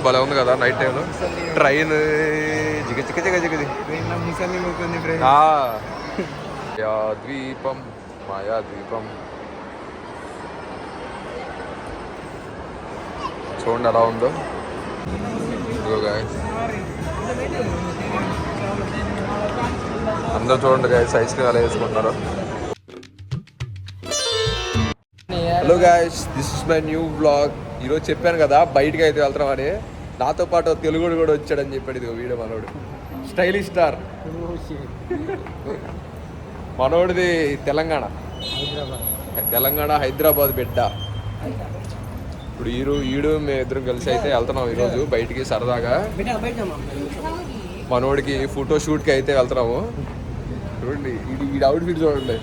భలే ఉంది కదా నైట్ టైంలో. ట్రైన్ జిగ జిగ జిగ జిగది ద్వీపం మాయా ద్వీపం చూడండి ఎలా ఉందో. అందరూ చూడండి గాయస్ ఐస్ క్రీమ్ ఎలా వేసుకుంటున్నారు. Hello guys, this is my new blog. ఈరోజు చెప్పాను కదా బయటికి అయితే వెళ్తున్నాం అని. నాతో పాటు తెలుగుడు కూడా వచ్చాడని చెప్పాడు. ఇది వీడియో మనోడు స్టైలిష్ స్టార్. మనోడిది తెలంగాణ హైదరాబాద్ బిడ్డ. ఇప్పుడు ఈడు మేము ఇద్దరం కలిసి అయితే వెళ్తున్నాం ఈరోజు బయటికి సరదాగా. మనోడికి ఫోటో షూట్కి అయితే వెళ్తున్నాము. చూడండి ఈ అవుట్ ఫిట్ చూడండి.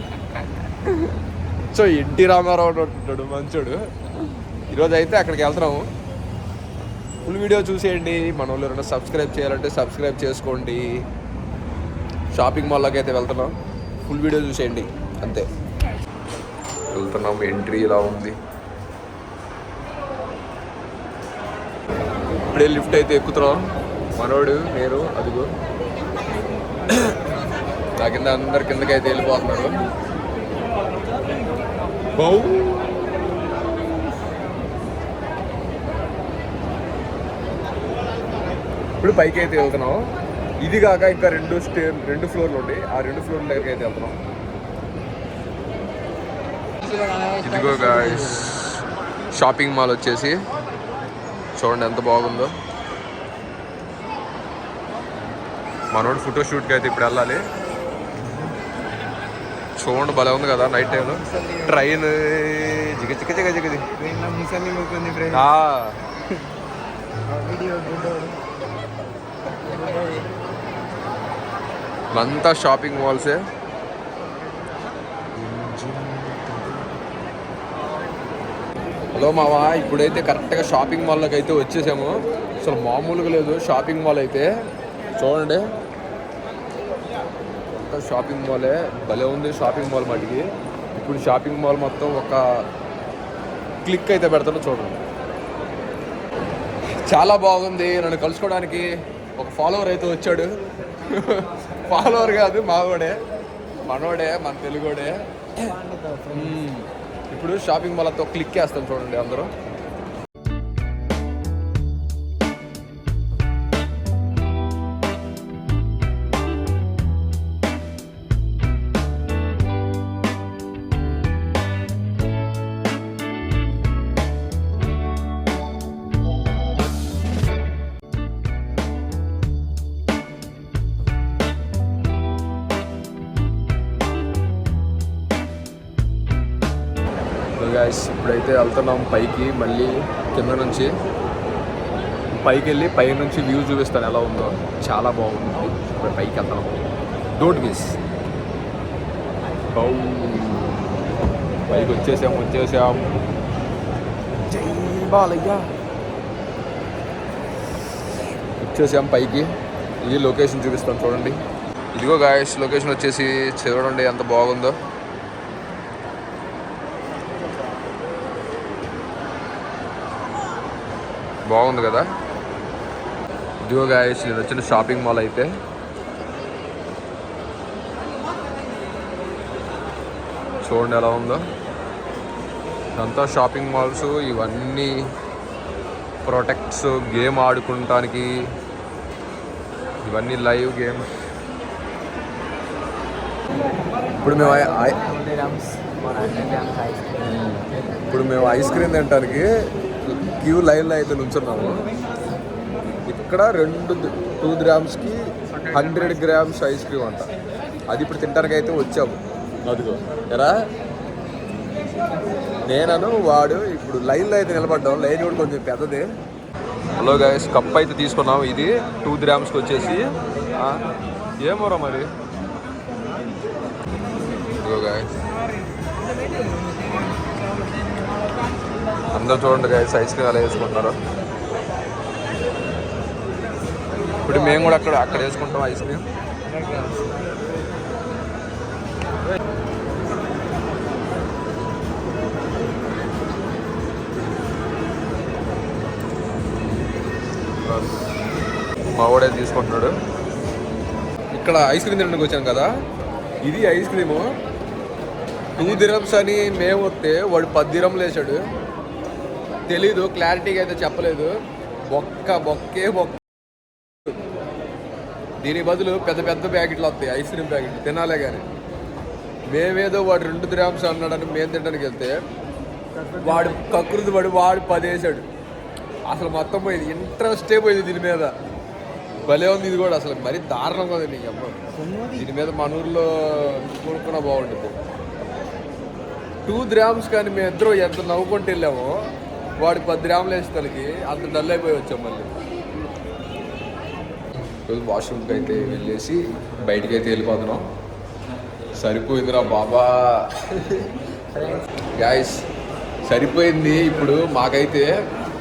సో ఎన్టీ రామారావు ఉంటాడు మంచోడు. ఈరోజు అయితే అక్కడికి వెళ్తున్నాము. ఫుల్ వీడియో చూసేయండి. మన వాళ్ళు ఎవరైనా సబ్స్క్రైబ్ చేయాలంటే సబ్స్క్రైబ్ చేసుకోండి. షాపింగ్ మాల్లోకి అయితే వెళ్తున్నాం. ఫుల్ వీడియో చూసేయండి అంతే. వెళ్తున్నాం. ఎంట్రీ ఇలా ఉంది. ఇప్పుడే లిఫ్ట్ అయితే ఎక్కుతున్నాం. మనోడు నేను అదిగో నా కింద అందరి కిందకి అయితే వెళ్ళిపోతున్నారు. ఇప్పుడు పైకి అయితే వెళ్తున్నాం. ఇది కాక ఇంకా రెండు ఫ్లోర్లు ఉంటాయి. ఆ 2 ఫ్లోర్ల దగ్గరికి అయితే వెళ్తున్నాం. ఇదిగో గాయ్స్ షాపింగ్ మాల్ వచ్చేసి చూడండి ఎంత బాగుందో. మనోడు ఫోటో షూట్కి అయితే ఇప్పుడు వెళ్ళాలి. చూడండి భలే ఉంది కదా నైట్ టైంలో. ట్రైన్ జిగ జిగ జిగ జిగది అంతా షాపింగ్ మాల్సే. హలో మావా, ఇప్పుడైతే కరెక్ట్గా షాపింగ్ మాల్లోకి అయితే వచ్చేసాము. అసలు మామూలుగా లేదు షాపింగ్ మాల్ అయితే. చూడండి షాపింగ్ మాలే భలే ఉంది. షాపింగ్ మాల్ మటుకి ఇప్పుడు షాపింగ్ మాల్ మొత్తం ఒక క్లిక్ అయితే పెడతాను చూడండి. చాలా బాగుంది. నన్ను కలుసుకోవడానికి ఒక ఫాలోవర్ అయితే వచ్చాడు. ఫాలోవర్ కాదు మనోడే మన తెలుగుడే. ఇప్పుడు షాపింగ్ మాల్ అంతా క్లిక్ చేస్తాం చూడండి అందరూ. గాయస్ ఇప్పుడైతే వెళ్తున్నాం పైకి. మళ్ళీ కింద నుంచి పైకి వెళ్ళి పై నుంచి వ్యూ చూపిస్తాను ఎలా ఉందో. చాలా బాగుంది. ఇప్పుడు పైకి వెళ్తున్నాం. Don't miss. పైకి వచ్చేసాం. జై బాలయ్య. వచ్చేసాం పైకి. ఇది లొకేషన్ చూపిస్తాను చూడండి. ఇదిగో గాయస్ లొకేషన్ వచ్చేసి చూడండి ఎంత బాగుందో. బాగుంది కదా. ఇదిగో గాయస్ నేను వచ్చిన షాపింగ్ మాల్ అయితే. చూడండి ఎలా ఉందో. ఇదంతా షాపింగ్ మాల్స్. ఇవన్నీ ప్రొటెక్ట్స్, గేమ్ ఆడుకుంటానికి. ఇవన్నీ లైవ్ గేమ్స్. ఇప్పుడు మేము ఐస్ క్రీమ్ తినడానికి క్యూ లైన్లో అయితే నుంచున్నాము. ఇక్కడ 2 గ్రామ్స్కి 100 గ్రామ్స్ ఐస్ క్రీమ్ అంట. అది ఇప్పుడు తినడానికి అయితే వచ్చాము. అదిగో ఎరా నేనను వాడు ఇప్పుడు లైన్లో అయితే నిలబడ్డాం. లైన్ కూడా కొంచెం పెద్దది. హలో గాయస్ కప్ అయితే తీసుకున్నాము. ఇది 2 గ్రామ్స్కి వచ్చేసి ఏమోరా మరి. ఇదిగో గాయస్ అందరూ చూడండి గాయస్ ఐస్ క్రీమ్ ఎలా వేసుకుంటున్నారు. ఇప్పుడు మేము కూడా అక్కడ వేసుకుంటాం ఐస్ క్రీమ్. కాదు. మా వాడే తీసుకుంటున్నాడు. ఇక్కడ ఐస్ క్రీమ్ తినడానికి వచ్చాను కదా, ఇది ఐస్ క్రీము 2 dirhams అని మేము వస్తే వాడు 10 dirhams వేసాడు. తెలీదు, క్లారిటీగా అయితే చెప్పలేదు. బొక్కే దీని బదులు పెద్ద పెద్ద ప్యాకెట్లు వస్తాయి, ఐస్ క్రీమ్ ప్యాకెట్లు తినాలే కానీ. మేమేదో వాడు 2 dirhams అన్నాడని మేము తినడానికి వెళ్తే వాడు కకృతి పడి వాడు 10 వేసాడు. అసలు మొత్తం పోయింది, ఇంట్రెస్టే పోయింది దీని మీద. భలే ఉంది ఇది కూడా, అసలు మరీ దారుణంగా ఉంది నీకు అమ్మ. దీని మీద మన ఊర్లో కొనుక్కున్నా బాగుంటుంది. 2 dirhams కానీ మేము ఇద్దరు ఎంత నవ్వుకుంటూ వెళ్ళామో, వాడికి 10 dirhams వేసేసరికి అంత డల్ అయిపోయి వచ్చాం. మళ్ళీ వాష్రూమ్కి అయితే వెళ్ళేసి బయటికి అయితే వెళ్ళిపోతున్నాం. సరిపోయిందిరా బాబా గాయస్, సరిపోయింది. ఇప్పుడు మాకైతే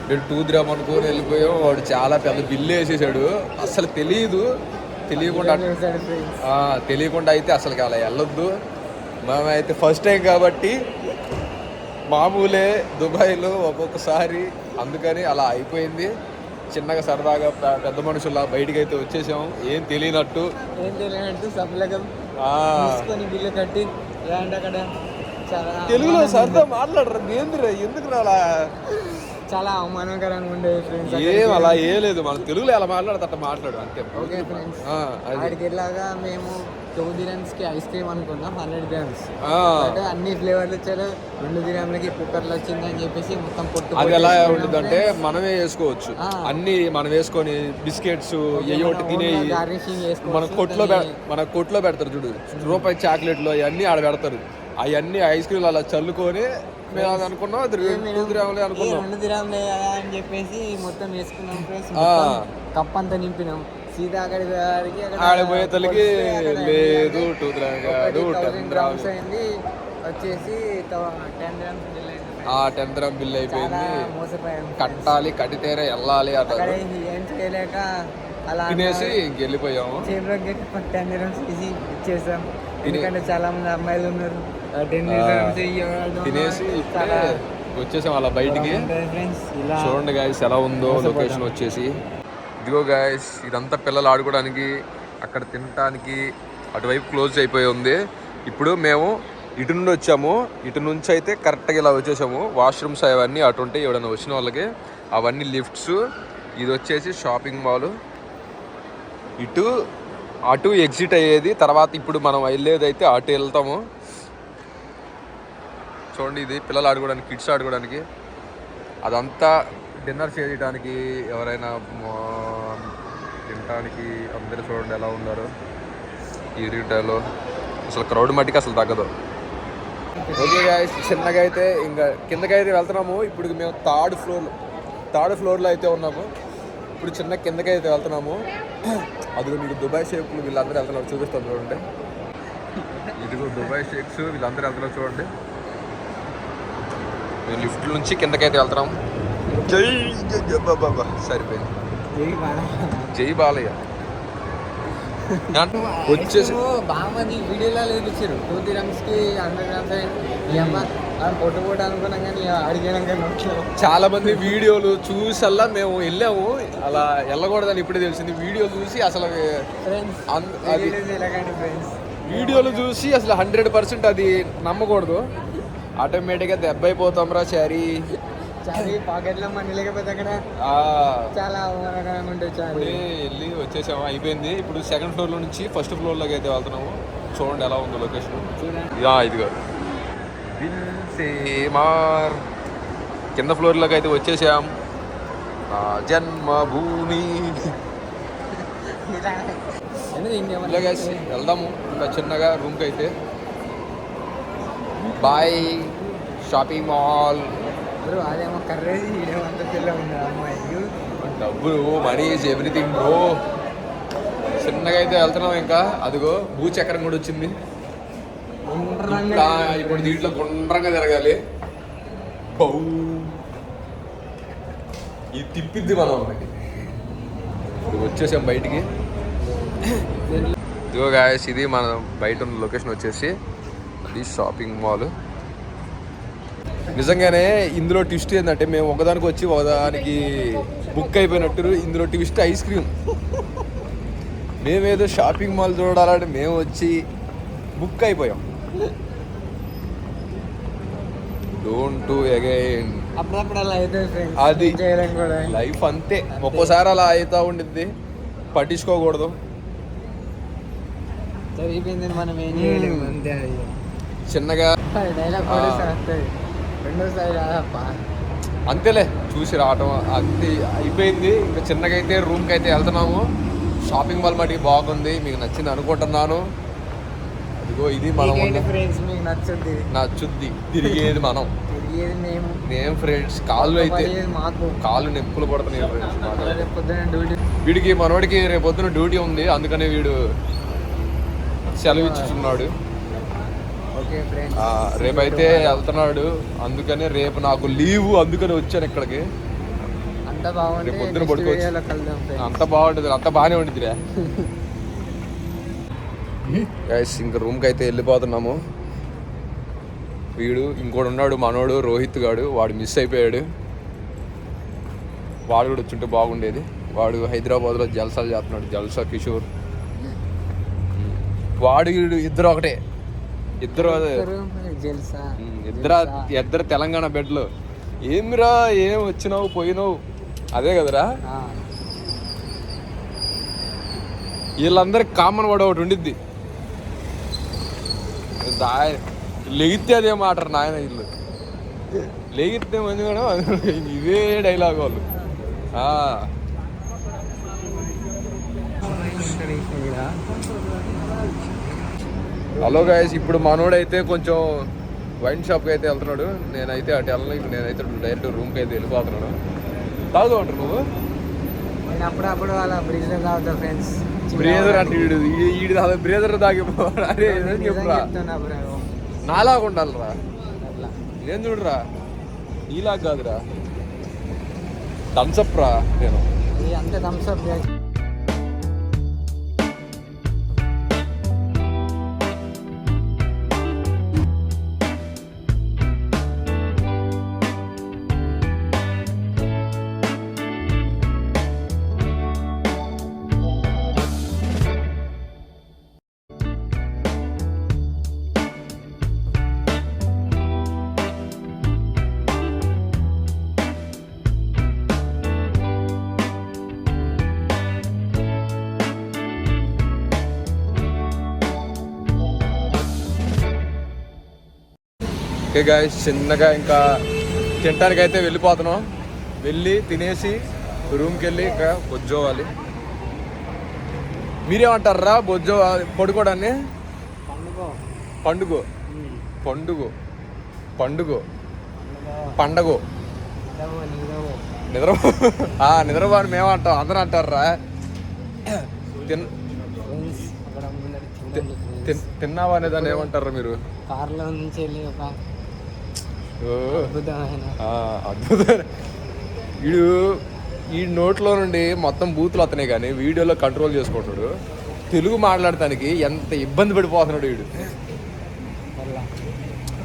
నేను 2 dirhams అనుకొని వెళ్ళిపోయాం. వాడు చాలా పెద్ద బిల్లు వేసేసాడు. అసలు తెలియకుండా అయితే అసలు అలా వెళ్ళొద్దు. మేమైతే ఫస్ట్ టైం కాబట్టి మామూలే దుబాయ్లో ఒక్కొక్కసారి, అందుకని అలా అయిపోయింది. చిన్నగా సరదాగా పెద్ద మనుషుల్లా బయటికి అయితే వచ్చేసాం. ఏం తెలియనట్టు బిల్లు కట్టి అక్కడ తెలుగులో సరదా మాట్లాడరు. ఏందిరా ఎందుకు రాలా, చాలా అవమానకరంగా ఉండేది ఫ్రెండ్స్. ఏం అలా ఏ లేదు, మనం తెలుగులో ఎలా మాట్లాడతా మాట్లాడు అంతే. ఓకే ఫ్రెండ్స్, అక్కడికి వెళ్ళాగా మేము 2 dirhams ఐస్ క్రీమ్ అనుకున్నాం, 100 grams. అంటే అన్ని ఫ్లేవర్లు వచ్చారు. 2 dirhamsకి కుక్కర్లు వచ్చింది అని చెప్పేసి మొత్తం పొట్టు. అది ఎలా ఉంటుంది అంటే మనమే వేసుకోవచ్చు, అన్ని మనం వేసుకొని బిస్కెట్స్ ఏయోటి తినేవి మన కొట్లో పెడతారు చూడు, రూపాయి చాక్లెట్లు అవన్నీ ఆడ పెడతారు. అవన్నీ ఐస్ క్రీమ్లు అలా చల్లుకొని మేము అది అనుకున్నాం. అది 2 dirhams అనుకున్నాం. 2 dirhams అని చెప్పేసి మొత్తం వేసుకున్నాం ఫ్రెండ్స్. కప్ అంతా నింపినాం. సీదా అక్కడికి ఆడిపోయే తల్లికి లేదు 2 dirhams అయింది. వచ్చేసి 10 dirhams బిల్ అయింది. 10 dirhams బిల్ అయిపోయింది. కట్టాలి, కట్టితేనే వెళ్ళాలి అట్లా ఏం చేయలేక అలా తినేసి ఇంకెళ్ళిపోయాము. చేతిలోకి 10 dirhams తీసి ఇచ్చేసాం. ఎందుకంటే చాలా మంది అమ్మాయిలు ఉన్నారు. 10 dirhams తినేసి వచ్చేసాం అలా బయటికి. చూడండి గాయస్ ఎలా ఉందో లొకేషన్ వచ్చేసి. ఇదిగో గాయస్, ఇదంతా పిల్లలు ఆడుకోవడానికి, అక్కడ తినడానికి. అటువైపు క్లోజ్ అయిపోయి ఉంది. ఇప్పుడు మేము ఇటు నుండి వచ్చాము. ఇటు నుంచి అయితే కరెక్ట్గా ఇలా వచ్చేసాము. వాష్రూమ్స్ అవన్నీ అటు ఉంటాయి ఎవడన్నా వచ్చిన వాళ్ళకి, అవన్నీ లిఫ్ట్స్. ఇది వచ్చేసి షాపింగ్ మాల్. అటు ఎగ్జిట్ అయ్యేది. తర్వాత ఇప్పుడు మనం వెళ్ళేది అయితే అటు వెళ్తాము. చూడండి, ఇది పిల్లలు ఆడుకోవడానికి, కిడ్స్ ఆడుకోవడానికి. అదంతా డిన్నర్ చేయడానికి, ఎవరైనా తినడానికి. అందరూ చూడండి ఎలా ఉన్నారు ఈవినింగ్ టైంలో. అసలు క్రౌడ్ మట్టికి అసలు తగ్గదు. ఓకే గాయస్, చిన్నగా అయితే ఇంకా కిందకైతే వెళ్తున్నాము. ఇప్పుడు మేము థర్డ్ ఫ్లోర్లో అయితే ఉన్నాము. ఇప్పుడు చిన్న కిందకైతే వెళ్తున్నాము. అదిగో మీకు దుబాయ్ షేక్లు వీళ్ళందరూ వెళ్తున్నారు, చూపిస్తాను చూడండి. ఇదిగో దుబాయ్ షేక్స్ వీళ్ళందరూ వెళ్తున్నారు చూడండి. మేము లిఫ్ట్ నుంచి కిందకైతే వెళ్తున్నాం. సరిపోయింది. జై బాలయ్య వచ్చేసి బాగా వీడియోలో చూపించారు. 2 dirhamsకి 100 grams పొట్టు అనుకున్నాం కానీ అడిగాక చాలా మంది వీడియోలు చూసల్లా మేము వెళ్ళాము. అలా వెళ్ళకూడదని ఇప్పుడే తెలిసింది. వీడియోలు చూసి అసలు వీడియోలు చూసి అసలు 100% అది నమ్మకూడదు. ఆటోమేటిక్గా దెబ్బ అయిపోతాం రా చారీ. పాకెట్లో మనీ లేకపోతే అక్కడ చాలా అవమానకరంగా ఉంటుంది. వెళ్ళి వచ్చేసాము, అయిపోయింది. ఇప్పుడు 2nd floor నుంచి 1st floorలోకి అయితే వెళ్తున్నాము. చూడండి ఎలా ఉందో లొకేషన్. ఇదిగో సేమార్ కింద ఫ్లోర్లోకి అయితే వచ్చేసాం. నా జన్మభూమి. వెళ్దాము ఇంకా చిన్నగా రూమ్కి అయితే. బాయ్ షాపింగ్ మాల్. అదేమో కర్రేది ఇదేమంతా పిల్ల ఉంది అమ్మాయి. డబ్బులు, మనీ ఈజ్ ఎవ్రీథింగ్ బ్రో. చిన్నగా అయితే వెళ్తున్నాం. ఇంకా అదిగో భూచక్రం కూడా వచ్చింది. ఇప్పుడు దీంట్లో గుండ్రంగా తిరగాలి. ఇది తిప్పిద్ది మనం. ఇప్పుడు వచ్చేసాం బయటికి. ఇదిగో గాయస్, ఇది మన బయట ఉన్న లొకేషన్ వచ్చేసి అది షాపింగ్ మాల్. నిజంగానే ఇందులో ట్విస్ట్ ఏంటంటే మేము ఒకదానికి వచ్చి ఒకదానికి బుక్ అయిపోయినట్టు ఇందులో ట్విస్ట్ ఐస్ క్రీమ్. మేమేదో షాపింగ్ మాల్ చూడాలంటే మేము వచ్చి బుక్ అయిపోయాం. Don't do again. అప్పుడప్పుడు అలా అయితే అది లైఫ్ అంతే, ఒక్కోసారి అలా అవుతా ఉండిద్ది, పట్టించుకోకూడదు. జరిగిపోయింది, మనం ఏం చేయలేము అంతే. అది చిన్నగా డైలాగ్ రెండోసారి కాదప్ప, అంతేలే చూసి రావటం అంతే అయిపోయింది. ఇంకా చిన్నగా అయితే రూమ్కి అయితే వెళ్తున్నాము. షాపింగ్ మాల్ మటుకి బాగుంది, మీకు నచ్చింది అనుకుంటున్నాను. అదిగో ఇది మనం నచ్చుద్ది. తిరిగేది మనం, మేము ఫ్రెండ్స్. కాళ్ళు అయితే కాళ్ళు నొప్పులు పడుతున్నాయి ఫ్రెండ్స్. వీడికి మనోడికి రేపొద్దున డ్యూటీ ఉంది, అందుకనే వీడు సెలవు ఇచ్చుచున్నాడు. రేపైతే వెళ్తున్నాడు, అందుకనే రేపు నాకు లీవ్, అందుకని వచ్చాను ఇక్కడికి. రేపు పొద్దున పడుకోవచ్చు. అంత బాగుంటుంది, అంత బాగానే ఉంటుందిరా. గైస్ ఇంక రూమ్కి అయితే వెళ్ళిపోతున్నాము. వీడు ఇంకోటి ఉన్నాడు మనోడు, రోహిత్ గాడు, వాడు మిస్ అయిపోయాడు. వాడు కూడా వచ్చుంటే బాగుండేది. వాడు హైదరాబాద్లో జల్సాలు చేస్తున్నాడు, జల్సా కిషోర్. వాడు వీడు ఇద్దరు ఒకటే, ఇద్దరు తెలంగాణ బెడ్లు. ఏమిరా ఏం వచ్చినావు పోయినావు అదే కదరా. వీళ్ళందరికి కామన్ వాడు ఒకటి ఉండిద్ది, లెగితే అదే మాట నాయన. వీళ్ళు లెగితే మంది కూడా ఇవే డైలాగ్ వాళ్ళు. హలో గాయస్, ఇప్పుడు మనోడైతే కొంచెం వైన్ షాప్కి అయితే వెళ్తున్నాడు. నేనైతే అటు వెళ్ళను, నేనైతే డైరెక్ట్ రూమ్కి అయితే వెళ్ళిపోతున్నాను. తాగుతూ ఉంటారు నువ్వు? అప్పుడప్పుడు అలా బ్రీజర్ తాగుతా ఫ్రెండ్స్. బ్రేజర్ అంటే ఈడు బ్రేజర్ తాగిపోరా. అరే చెప్పురా, నాలాగా ఉండాలిరా. నేను చూడరా నీలాగా కాదురా, థమ్స్అప్ రా. నేను అంతే థమ్స్అప్. ఓకే గాయస్, చిన్నగా ఇంకా తినడానికి అయితే వెళ్ళిపోతున్నాం. వెళ్ళి తినేసి రూమ్కి వెళ్ళి ఇంకా బొజ్జోవాలి. మీరేమంటారా బొజ్జో పడుకోవడాన్ని? పండుగ పండుగ పండుగ పండగ నిద్రపో అని మేమంటాం, అందరూ అంటారా. తిన్నావా అనే దాన్ని ఏమంటారా మీరు? కార్లో నుంచి వెళ్ళి ఒక అద్భుతమైన వీడు ఈ నోట్లో నుండి మొత్తం బూతులు వస్తున్నాయి కానీ వీడియోలో కంట్రోల్ చేసుకుంటాడు. తెలుగు మాట్లాడటానికి ఎంత ఇబ్బంది పడిపోతున్నాడు వీడు.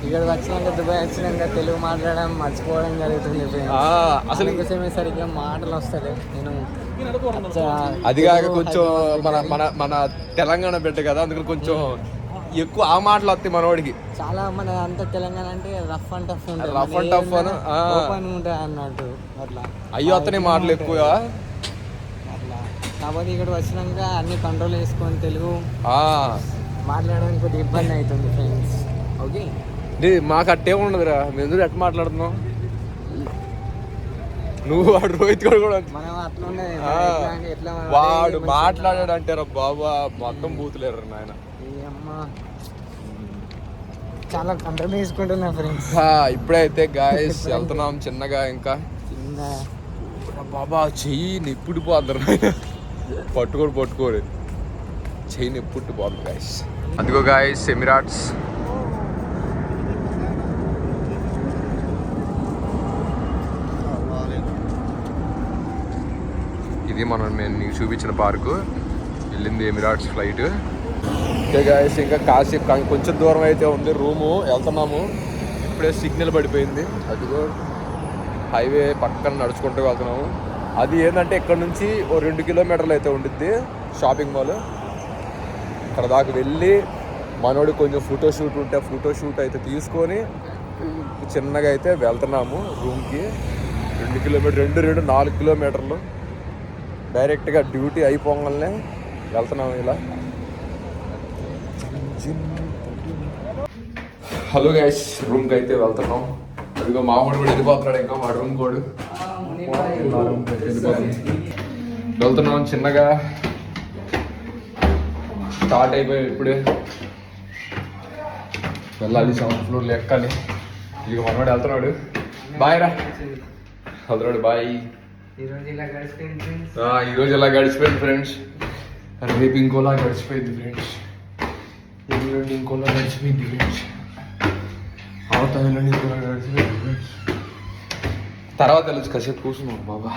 ఇక్కడ వచ్చినాక దుబాయ్ వచ్చినాక తెలుగు మాట్లాడడం మర్చిపోవడం జరుగుతుంది. అసలు సరిగ్గా మాటలు వస్తాయి. నేను అది కాక కొంచెం మన మన మన తెలంగాణ బిడ్డ కదా, అందుకని కొంచెం ఎక్కువ ఆ మాటలు వస్తాయి మనవాడికి. చాలా మన అంత తెలంగాణ అంటే రఫ్ అండ్ టఫ్ ఉంటుంది, రఫ్ అండ్ టఫ్ ఉంటాయి అన్నట్టు. అట్లా అయ్యో వస్తున్నాయి మాటలు ఎక్కువ. అట్లా కాబట్టి ఇక్కడ వచ్చినాక అన్ని కంట్రోల్ చేసుకొని తెలుగు మాట్లాడడానికి కొద్దిగా ఇబ్బంది అవుతుంది ఫ్రెండ్స్. ఓకే, మాకు అట్టే ఉండదురా, మేము ఎందుకు ఎట్లా మాట్లాడుతున్నాం. నువ్వు వాడు రోహిత్ గారు కూడా వాడు మాట్లాడాడు అంటారా బాబా, మొత్తం బూతులేరు నాయన. చాలా కంట్రోల్ చేసుకుంటున్నా ఫ్రెండ్స్. ఇప్పుడైతే గాయస్ వెళ్తున్నాం చిన్నగా. ఇంకా బాబా చెయ్యి నిప్పుడిపోద్దరు నాయన, పట్టుకోరు చెయ్యి నిప్పుట్టిపోద్దు గాయస్. అదిగో గాయస్ ఎమిరాట్స్. ఇది మనం నేను చూపించిన పార్కు. వెళ్ళింది ఎమిరాట్స్ ఫ్లైట్. ఓకే గాయస్, ఇంకా కాసేపు కొంచెం దూరం అయితే ఉంది రూము, వెళ్తున్నాము. ఇప్పుడే సిగ్నల్ పడిపోయింది. అదిగో హైవే పక్కన నడుచుకుంటూ వెళ్తున్నాము. అది ఏంటంటే ఇక్కడ నుంచి ఓ 2 కిలోమీటర్లు అయితే ఉండిద్ది షాపింగ్ మాల్. అక్కడ దాకా వెళ్ళి మనోడు కొంచెం ఫోటోషూట్ ఉంటే ఫోటోషూట్ అయితే తీసుకొని చిన్నగా అయితే వెళ్తున్నాము రూమ్కి. 2 కిలోమీటర్ 4 కిలోమీటర్లు డైరెక్ట్గా డ్యూటీ అయిపోగానే వెళ్తున్నాము ఇలా. హలో గైస్, రూమ్కి అయితే వెళ్తున్నాం. అదిగో మామూలు కూడా వెళ్ళిపోతున్నాడు, ఇంకా మా రూమ్ కోడు వెళ్తున్నాం. చిన్నగా స్టార్ట్ అయిపోయి ఇప్పుడే వెళ్ళాలి, 7th ఫ్లోర్లో ఎక్కాలి. ఇక మనవాడు వెళ్తున్నాడు. బాయ్ రా వెళ్తున్నాడు. బాయ్. ఈరోజు ఇలా గడిచిపోయింది ఫ్రెండ్స్. రేపు ఇంకోలా గడిచిపోయింది ఫ్రెండ్స్. ఎల్లుండి ఇంకోలా గడిచిపోయింది ఫ్రెండ్స్. ఎల్లుండి ఇంకోలా గడిచిపోయింది ఫ్రెండ్స్. తర్వాత వెళ్ళొచ్చు, కాసేపు కూర్చున్నాం బాబా.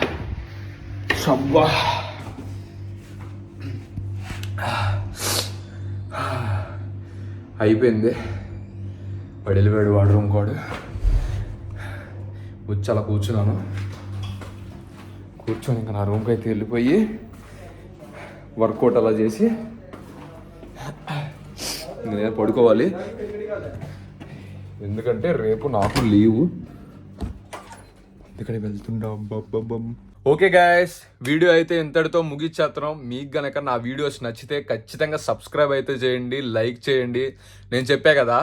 సబ్బా అయిపోయింది. వాడు వెళ్ళిపోయాడు వాడు రూమ్ కోడు. వచ్చి అలా కూర్చున్నాను. కూర్చొని ఇంకా నా రూమ్కి అయితే వెళ్ళిపోయి వర్కౌట్ అలా చేసి నేను పడుకోవాలి. ఎందుకంటే రేపు నాకు లీవు. ఇక్కడ వెళ్తుంటాం. ఓకే గాయస్, వీడియో అయితే ఇంతటితో ముగిచ్చేస్తున్నాం. మీకు గనక నా వీడియోస్ నచ్చితే ఖచ్చితంగా సబ్స్క్రైబ్ అయితే చేయండి, లైక్ చేయండి. నేను చెప్పా కదా,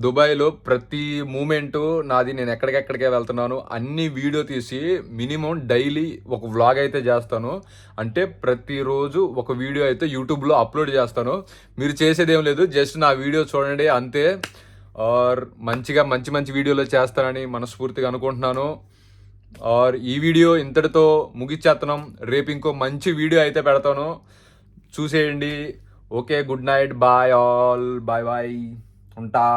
దుబాయ్లో ప్రతి మూమెంటు నాది, నేను ఎక్కడికెక్కడికే వెళ్తున్నాను అన్ని వీడియో తీసి మినిమం డైలీ ఒక వ్లాగ్ అయితే చేస్తాను. అంటే ప్రతిరోజు ఒక వీడియో అయితే యూట్యూబ్లో అప్లోడ్ చేస్తాను. మీరు చేసేదేం లేదు, జస్ట్ నా వీడియో చూడండి అంతే. ఆర్ మంచిగా మంచి వీడియోలు చేస్తానని మనస్ఫూర్తిగా అనుకుంటున్నాను. ఆర్ ఈ వీడియో ఇంతటితో ముగిచ్చేస్తున్నాం. రేపు ఇంకో మంచి వీడియో అయితే పెడతాను, చూసేయండి. Okay, good night, bye all, bye bye, ఉంటా.